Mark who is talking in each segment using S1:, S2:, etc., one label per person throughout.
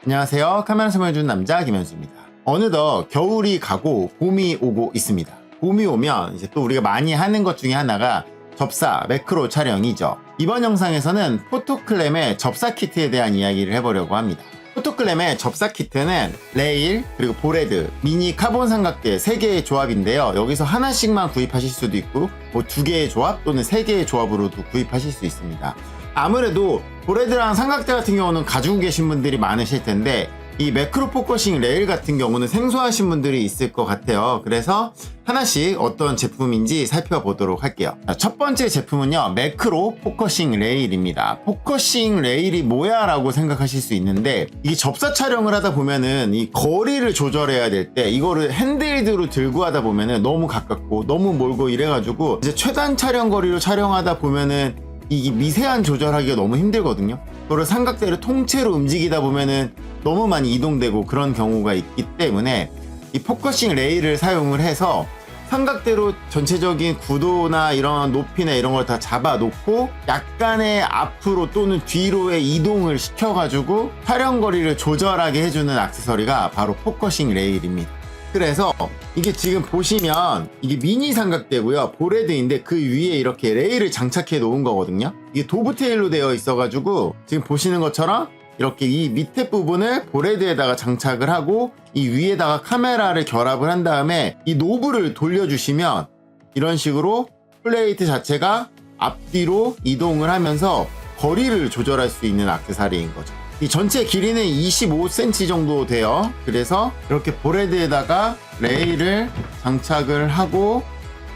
S1: 안녕하세요. 카메라 설명해주는 남자 김현수입니다. 어느덧 겨울이 가고 봄이 오고 있습니다. 봄이 오면 이제 또 우리가 많이 하는 것 중에 하나가 접사, 매크로 촬영이죠. 이번 영상에서는 포토클램의 접사 키트에 대한 이야기를 해보려고 합니다. 포토클램의 접사 키트는 레일, 그리고 보레드, 미니 카본 삼각대 3개의 조합인데요. 여기서 하나씩만 구입하실 수도 있고 뭐 2개의 조합 또는 3개의 조합으로도 구입하실 수 있습니다. 아무래도 보레드랑 삼각대 같은 경우는 가지고 계신 분들이 많으실 텐데 이 매크로 포커싱 레일 같은 경우는 생소하신 분들이 있을 것 같아요. 그래서 하나씩 어떤 제품인지 살펴보도록 할게요. 첫 번째 제품은요, 매크로 포커싱 레일입니다. 포커싱 레일이 뭐야 라고 생각하실 수 있는데, 이 접사 촬영을 하다 보면은 이 거리를 조절해야 될 때 이거를 핸드헬드로 들고 하다 보면은 너무 가깝고 너무 멀고 이래가지고 이제 최단 촬영 거리로 촬영하다 보면은 이 미세한 조절하기가 너무 힘들거든요. 그걸 삼각대를 통째로 움직이다 보면은 너무 많이 이동되고 그런 경우가 있기 때문에 이 포커싱 레일을 사용을 해서 삼각대로 전체적인 구도나 이런 높이나 이런 걸 다 잡아 놓고 약간의 앞으로 또는 뒤로의 이동을 시켜가지고 촬영 거리를 조절하게 해주는 액세서리가 바로 포커싱 레일입니다. 그래서 이게 지금 보시면 이게 미니 삼각대고요, 보레드인데 그 위에 이렇게 레일을 장착해 놓은 거거든요. 이게 도브테일로 되어 있어가지고 지금 보시는 것처럼 이렇게 이 밑에 부분을 보레드에다가 장착을 하고 이 위에다가 카메라를 결합을 한 다음에 이 노브를 돌려주시면 이런 식으로 플레이트 자체가 앞뒤로 이동을 하면서 거리를 조절할 수 있는 액세서리인 거죠. 이 전체 길이는 25cm 정도 돼요. 그래서 이렇게 보레드에다가 레일을 장착을 하고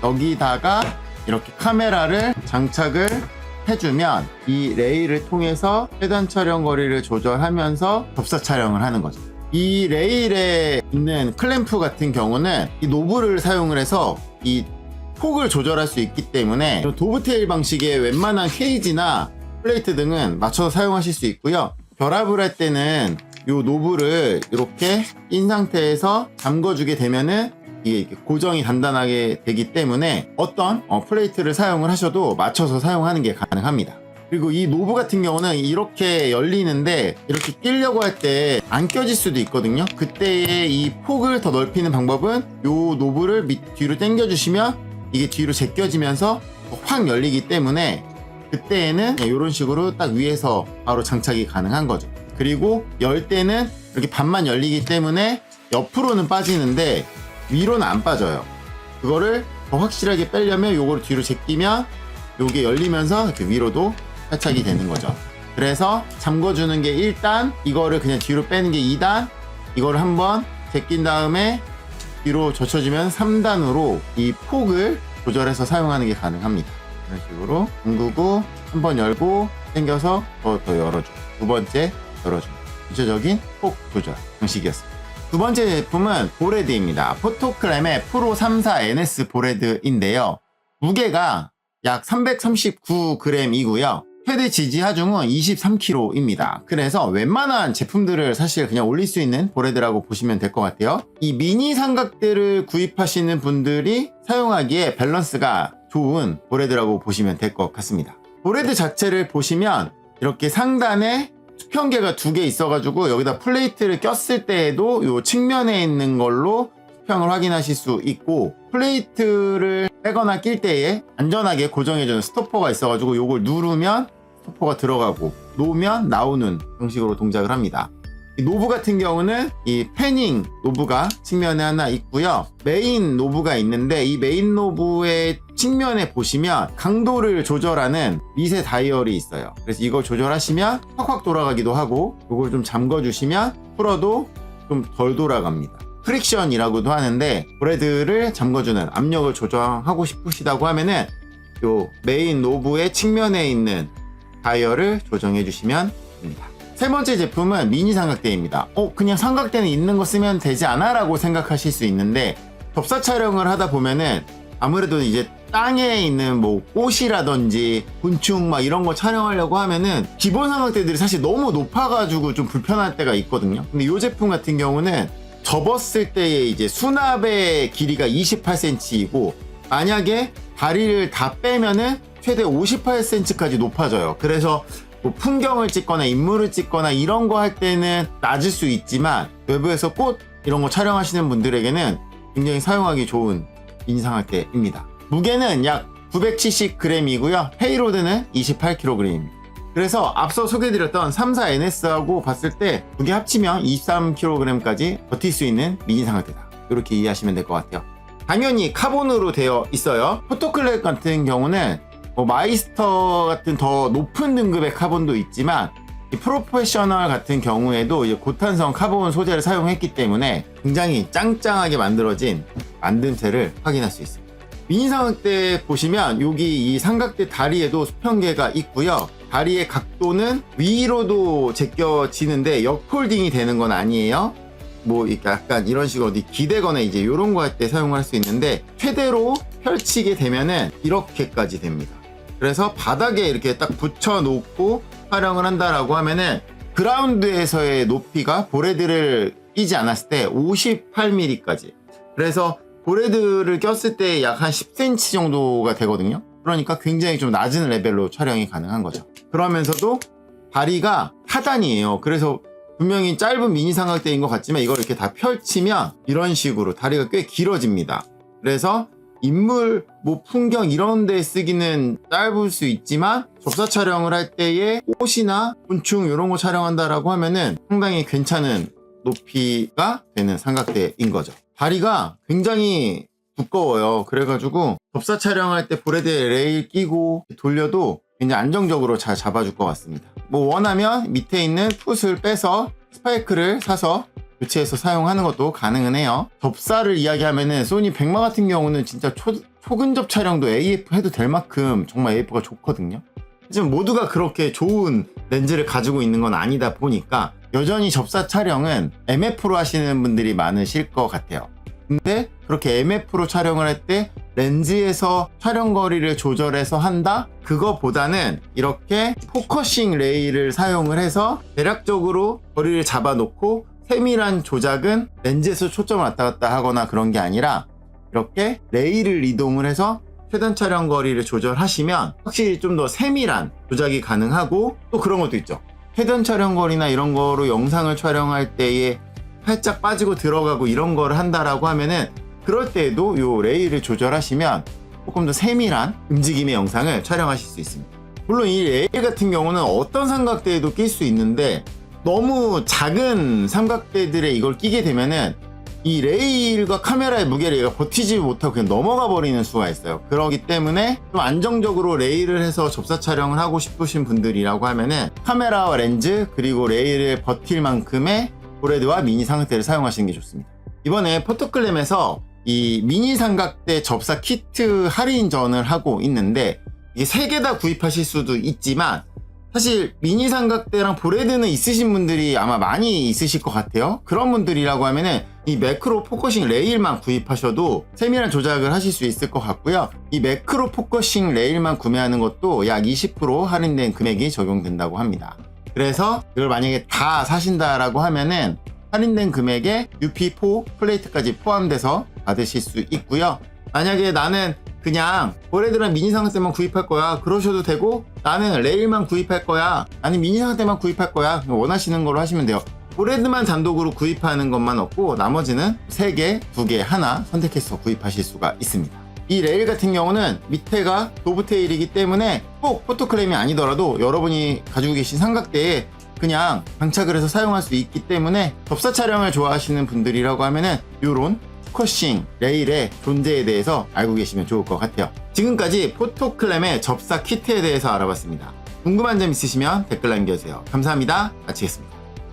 S1: 여기다가 이렇게 카메라를 장착을 해주면 이 레일을 통해서 최단 촬영 거리를 조절하면서 접사 촬영을 하는 거죠. 이 레일에 있는 클램프 같은 경우는 이 노브를 사용을 해서 이 폭을 조절할 수 있기 때문에 도브테일 방식의 웬만한 케이지나 플레이트 등은 맞춰서 사용하실 수 있고요. 결합을 할 때는 이 노브를 이렇게 낀 상태에서 잠궈주게 되면은 이게 고정이 단단하게 되기 때문에 어떤 플레이트를 사용을 하셔도 맞춰서 사용하는 게 가능합니다. 그리고 이 노브 같은 경우는 이렇게 열리는데 이렇게 끼려고 할 때 안 껴질 수도 있거든요. 그때의 이 폭을 더 넓히는 방법은 이 노브를 뒤로 당겨주시면 이게 뒤로 제껴지면서 확 열리기 때문에 그때에는 이런 식으로 딱 위에서 바로 장착이 가능한 거죠. 그리고 열 때는 이렇게 반만 열리기 때문에 옆으로는 빠지는데 위로는 안 빠져요. 그거를 더 확실하게 빼려면 요거를 뒤로 제끼면 요게 열리면서 이렇게 위로도 탈착이 되는 거죠. 그래서 잠궈주는 게 1단, 이거를 그냥 뒤로 빼는 게 2단, 이거를 한번 제낀 다음에 뒤로 젖혀주면 3단으로 이 폭을 조절해서 사용하는 게 가능합니다. 이런 식으로 잠그고 한번 열고 당겨서 더 열어주고 두 번째 열어주고 전체적인 폭 조절 방식이었습니다. 두 번째 제품은 보레드입니다. 포토클램의 프로 34 NS 보레드인데요. 무게가 약 339g이고요. 최대 지지 하중은 23kg입니다. 그래서 웬만한 제품들을 사실 그냥 올릴 수 있는 보레드라고 보시면 될 것 같아요. 이 미니 삼각대를 구입하시는 분들이 사용하기에 밸런스가 좋은 보레드라고 보시면 될 것 같습니다. 보레드 자체를 보시면 이렇게 상단에 수평계가 2개 있어가지고 여기다 플레이트를 꼈을 때에도 이 측면에 있는 걸로 수평을 확인하실 수 있고, 플레이트를 빼거나 낄 때에 안전하게 고정해주는 스토퍼가 있어가지고 이걸 누르면 스토퍼가 들어가고 놓으면 나오는 방식으로 동작을 합니다. 이 노브 같은 경우는 이 패닝 노브가 측면에 하나 있고요. 메인 노브가 있는데 이 메인 노브의 측면에 보시면 강도를 조절하는 미세 다이얼이 있어요. 그래서 이걸 조절하시면 확확 돌아가기도 하고, 이걸 좀 잠궈 주시면 풀어도 좀 덜 돌아갑니다. 프릭션이라고도 하는데, 보레드를 잠궈주는 압력을 조정하고 싶으시다고 하면은 요 메인 노브의 측면에 있는 다이얼을 조정해 주시면 됩니다. 세 번째 제품은 미니 삼각대입니다. 그냥 삼각대는 있는 거 쓰면 되지 않아? 라고 생각하실 수 있는데, 접사 촬영을 하다 보면은 아무래도 이제 땅에 있는 뭐 꽃이라든지 곤충 막 이런 거 촬영하려고 하면은 기본 삼각대들이 사실 너무 높아가지고 좀 불편할 때가 있거든요. 근데 이 제품 같은 경우는 접었을 때의 이제 수납의 길이가 28cm이고, 만약에 다리를 다 빼면은 최대 58cm까지 높아져요. 그래서 뭐 풍경을 찍거나 인물을 찍거나 이런 거 할 때는 낮을 수 있지만 외부에서 꽃 이런 거 촬영하시는 분들에게는 굉장히 사용하기 좋은 미니삼각대입니다. 무게는 약 970g이고요. 페이로드는 28kg입니다. 그래서 앞서 소개해드렸던 34NS하고 봤을 때 두 개 합치면 23kg까지 버틸 수 있는 미니삼각대다. 이렇게 이해하시면 될 것 같아요. 당연히 카본으로 되어 있어요. 포토클랩 같은 경우는 뭐 마이스터 같은 더 높은 등급의 카본도 있지만 이 프로페셔널 같은 경우에도 이제 고탄성 카본 소재를 사용했기 때문에 굉장히 짱짱하게 만들어진 만듦새를 확인할 수 있습니다. 미니 삼각대 보시면 여기 이 삼각대 다리에도 수평계가 있고요. 다리의 각도는 위로도 제껴지는데 역폴딩이 되는 건 아니에요. 뭐 약간 이런 식으로 어디 기대거나 이제 이런 거 할 때 사용할 수 있는데 최대로 펼치게 되면은 이렇게까지 됩니다. 그래서 바닥에 이렇게 딱 붙여 놓고 촬영을 한다라고 하면은 그라운드에서의 높이가 보레드를 끼지 않았을 때 58mm까지. 그래서 보레드를 꼈을 때 약 한 10cm 정도가 되거든요. 그러니까 굉장히 좀 낮은 레벨로 촬영이 가능한 거죠. 그러면서도 다리가 하단이에요. 그래서 분명히 짧은 미니 삼각대인 것 같지만 이걸 이렇게 다 펼치면 이런 식으로 다리가 꽤 길어집니다. 그래서 인물, 뭐 풍경 이런 데 쓰기는 짧을 수 있지만 접사 촬영을 할 때에 꽃이나 곤충 이런 거 촬영한다라고 하면은 상당히 괜찮은 높이가 되는 삼각대인 거죠. 다리가 굉장히 두꺼워요. 그래가지고 접사 촬영할 때 보레드에 레일 끼고 돌려도 굉장히 안정적으로 잘 잡아줄 것 같습니다. 뭐 원하면 밑에 있는 풋을 빼서 스파이크를 사서 교체해서 사용하는 것도 가능은 해요. 접사를 이야기하면은 소니 100마 같은 경우는 진짜 초근접 촬영도 AF 해도 될 만큼 정말 AF가 좋거든요. 하지만 모두가 그렇게 좋은 렌즈를 가지고 있는 건 아니다 보니까 여전히 접사 촬영은 MF로 하시는 분들이 많으실 것 같아요. 근데 그렇게 MF로 촬영을 할 때 렌즈에서 촬영 거리를 조절해서 한다? 그거보다는 이렇게 포커싱 레일을 사용을 해서 대략적으로 거리를 잡아놓고 세밀한 조작은 렌즈에서 초점을 왔다 갔다 하거나 그런 게 아니라 이렇게 레일을 이동을 해서 최단 촬영 거리를 조절하시면 확실히 좀 더 세밀한 조작이 가능하고 또 그런 것도 있죠. 최단 촬영 거리나 이런 거로 영상을 촬영할 때에 살짝 빠지고 들어가고 이런 거를 한다라고 하면은 그럴 때에도 요 레일을 조절하시면 조금 더 세밀한 움직임의 영상을 촬영하실 수 있습니다. 물론 이 레일 같은 경우는 어떤 삼각대에도 낄 수 있는데 너무 작은 삼각대들에 이걸 끼게 되면은 이 레일과 카메라의 무게를 얘가 버티지 못하고 그냥 넘어가 버리는 수가 있어요. 그렇기 때문에 좀 안정적으로 레일을 해서 접사 촬영을 하고 싶으신 분들이라고 하면은 카메라와 렌즈 그리고 레일을 버틸 만큼의 보레드와 미니 삼각대를 사용하시는 게 좋습니다. 이번에 포토클램에서 이 미니 삼각대 접사 키트 할인전을 하고 있는데 이게 3개 다 구입하실 수도 있지만 사실 미니 삼각대랑 보레드는 있으신 분들이 아마 많이 있으실 것 같아요. 그런 분들이라고 하면은 이 매크로 포커싱 레일만 구입하셔도 세밀한 조작을 하실 수 있을 것 같고요. 이 매크로 포커싱 레일만 구매하는 것도 약 20% 할인된 금액이 적용된다고 합니다. 그래서 이걸 만약에 다 사신다라고 하면은 할인된 금액에 UP4 플레이트까지 포함돼서 받으실 수 있고요. 만약에 나는 그냥 보레드랑 미니 삼각대만 구입할 거야 그러셔도 되고 나는 레일만 구입할 거야 아니 미니 삼각대만 구입할 거야 원하시는 걸로 하시면 돼요. 보레드만 단독으로 구입하는 것만 없고 나머지는 3개, 2개, 하나 선택해서 구입하실 수가 있습니다. 이 레일 같은 경우는 밑에가 도브테일이기 때문에 꼭 포토클램이 아니더라도 여러분이 가지고 계신 삼각대에 그냥 장착을 해서 사용할 수 있기 때문에 접사 촬영을 좋아하시는 분들이라고 하면은 요런 포커싱 레일의 존재에 대해서 알고 계시면 좋을 것 같아요. 지금까지 포토클램의 접사 키트에 대해서 알아봤습니다. 궁금한 점 있으시면 댓글 남겨주세요. 감사합니다. 마치겠습니다.